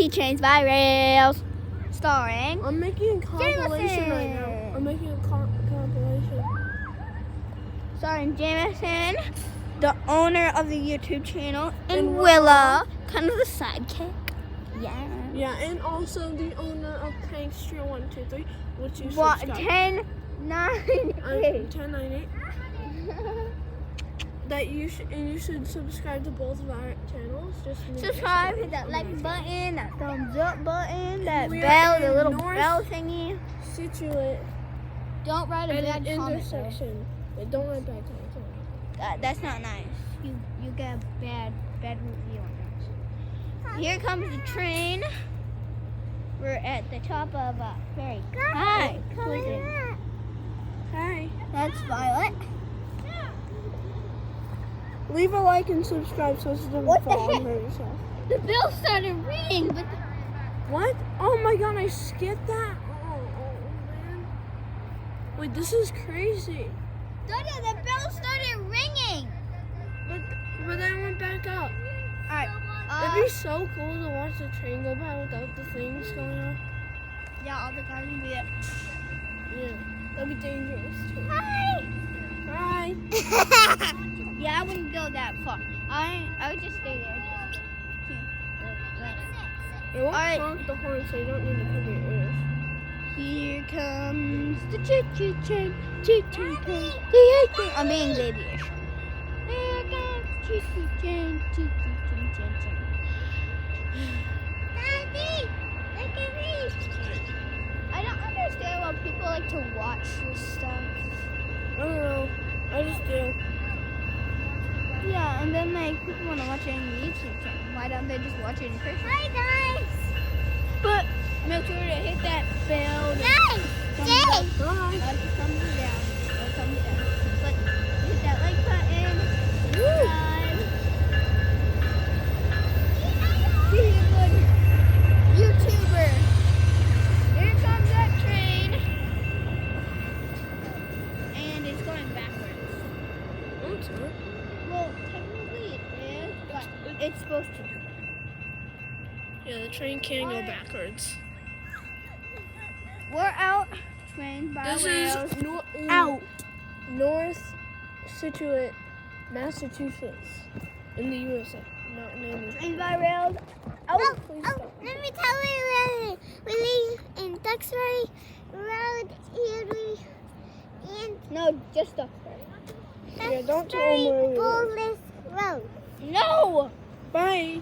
Keychains by Rails. Starring. I'm making a compilation right now. Jameson. I'm making a compilation. Starring Jameson, the owner of the YouTube channel, and And Willa, kind of the sidekick. Yeah. Yeah, and also the owner of Prankster123, which you What? subscribe. 10, 9, 8. 1098. That you should subscribe to both of our channels. Just Subscribe, hit that like button, that thumbs up button, that we are bell, the in little North bell thingy. Situate Don't write a at bad an comment. though. intersection. Don't write bad comments. That's not nice. You get a bad review on that. Here comes the train. We're at the top of a ferry. Hi. Hi. That's Violet. Leave a like and subscribe so it doesn't What the fall heck? and hurt yourself. The bell started ringing, but What? Oh my god, I skipped that. Oh man. Wait, this is crazy. Dada, the bell started ringing. But I went back up. Alright. It'd be so cool to watch the train go by without the things going on. Yeah, all the cars will be there. Yeah, that'd be dangerous too. Hi. Hi. Yeah, I wouldn't go that far. I would just stay there. It won't Alright. honk the horn, so you don't need to cover your ears. Here comes the choo-choo train, choo-choo train. I'm being babyish. Here comes choo-choo train, choo-choo train. Daddy, look at me. I don't understand why people like to watch this stuff. I don't know. I just do. Yeah, and then like people want to watch it on the YouTube channel. Why don't they just watch it in person? Hi guys. But make sure to hit that bell. Hi. Thumbs down. Or thumbs down. But hit that like button. Subscribe. Be a good YouTuber. Here comes that train. And it's going backwards. No, it's not. Well, technically it is, but it's supposed to. Yeah, the train can go backwards. We're out. Train by This rails. is Out. North Situate, Massachusetts, in the USA, not in England. Train by rails. Out. Please stop. Let me tell you, we live in Duxbury Road, Erie, and No, just Duxbury. Yeah, don't tell them where we live. Bowless Road. No! Bye.